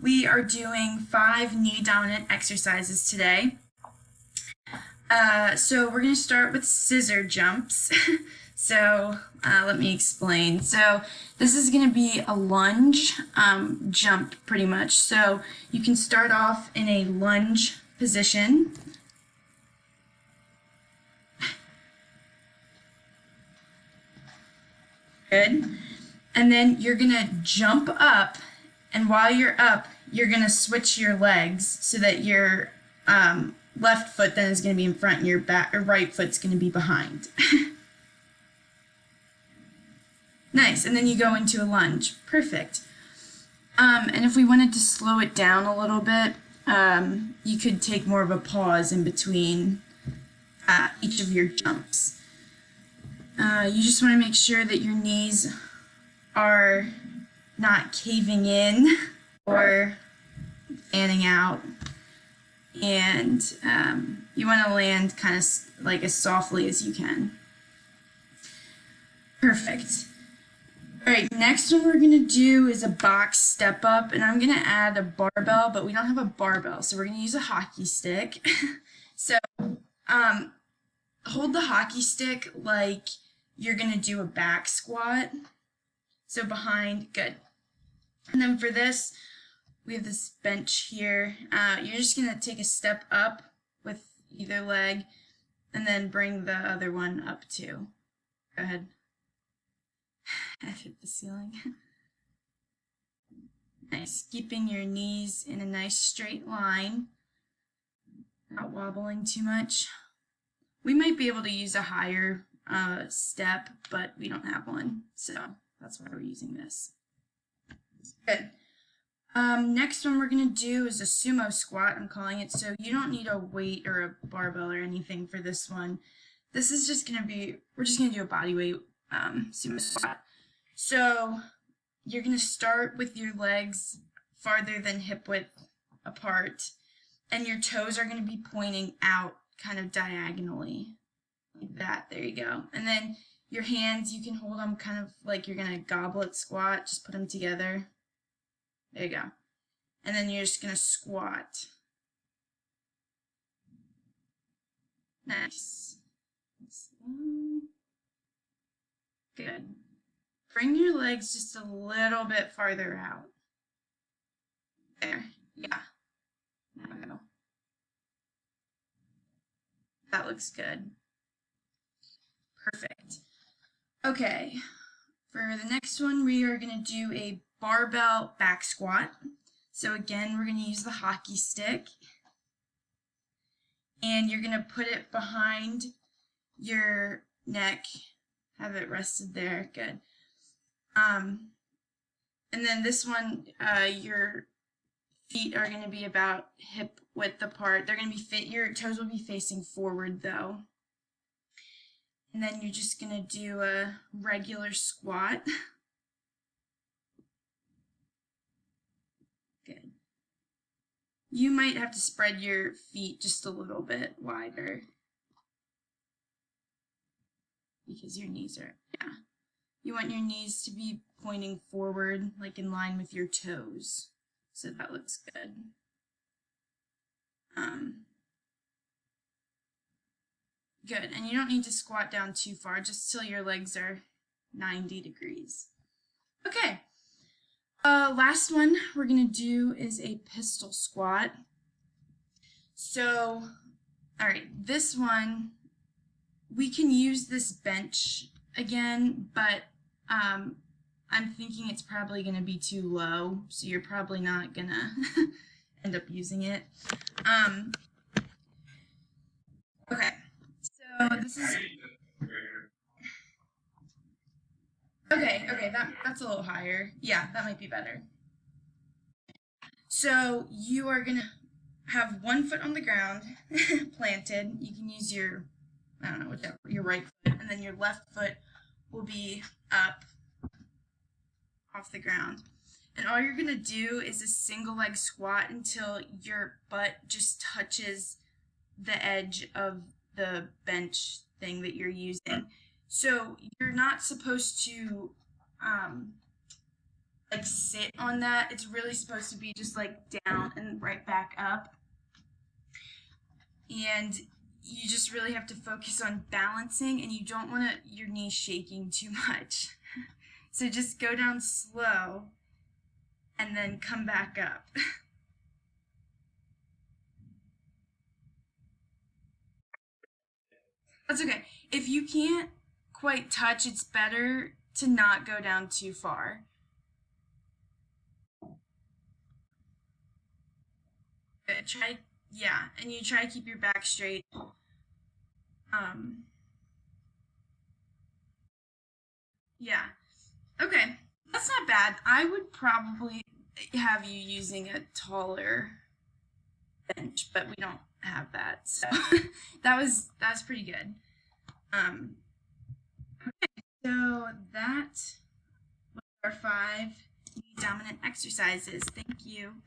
We are doing 5 knee dominant exercises today. So we're going to start with scissor jumps. Let me explain. So this is going to be a lunge jump pretty much. So you can start off in a lunge position. Good. And then you're going to jump up, and while you're up, you're going to switch your legs so that your left foot then is going to be in front and your right foot's going to be behind. Nice. And then you go into a lunge. Perfect. And if we wanted to slow it down a little bit, you could take more of a pause in between each of your jumps. You just want to make sure that your knees are not caving in or fanning out, and you want to land kind of like as softly as you can. Perfect. All right, next one we're going to do is a box step up, and I'm going to add a barbell, but we don't have a barbell, so we're going to use a hockey stick. So hold the hockey stick like you're going to do a back squat. So behind, good. And then for this, we have this bench here. You're just going to take a step up with either leg and then bring the other one up too. Go ahead. I hit the ceiling. Nice. Keeping your knees in a nice straight line, not wobbling too much. We might be able to use a higher step, but we don't have one, so that's why we're using this. Good. Next one we're going to do is a sumo squat, I'm calling it. So you don't need a weight or a barbell or anything for this one. This is just going to be, we're just going to do a body weight sumo squat. So you're going to start with your legs farther than hip width apart, and your toes are going to be pointing out kind of diagonally like that. There you go. And then your hands, you can hold them kind of like you're going to goblet squat. Just put them together. There you go. And then you're just going to squat. Nice. Good. Bring your legs just a little bit farther out. There. Yeah. There we go. That looks good. Perfect. Okay. For the next one, we are going to do a barbell back squat. So again, we're going to use the hockey stick. And you're going to put it behind your neck. Have it rested there. Good. And then this one, your feet are going to be about hip width apart. They're going to be your toes will be facing forward though. And then you're just going to do a regular squat. Good. You might have to spread your feet just a little bit wider because your knees are, yeah. You want your knees to be pointing forward, like in line with your toes. So that looks good. Good, and you don't need to squat down too far, just till your legs are 90 degrees. Okay, last one we're going to do is a pistol squat. So, all right, this one, we can use this bench again, but I'm thinking it's probably going to be too low, so you're probably not going to end up using it. Okay, so this is... Okay, that's a little higher. Yeah, that might be better. So you are going to have one foot on the ground, planted. You can use your, I don't know, whichever, your right foot, and then your left foot will be up off the ground. And all you're going to do is a single leg squat until your butt just touches the edge of the bench thing that you're using. So you're not supposed to like sit on that. It's really supposed to be just like down and right back up. And you just really have to focus on balancing, and you don't want your knees shaking too much. So just go down slow and then come back up. That's okay. If you can't quite touch, it's better to not go down too far. Good. Try, yeah, and you try to keep your back straight. Yeah. Okay. That's not bad. I would probably have you using a taller bench, but we don't have that. So that's pretty good. Okay, so that was our 5 knee dominant exercises. Thank you.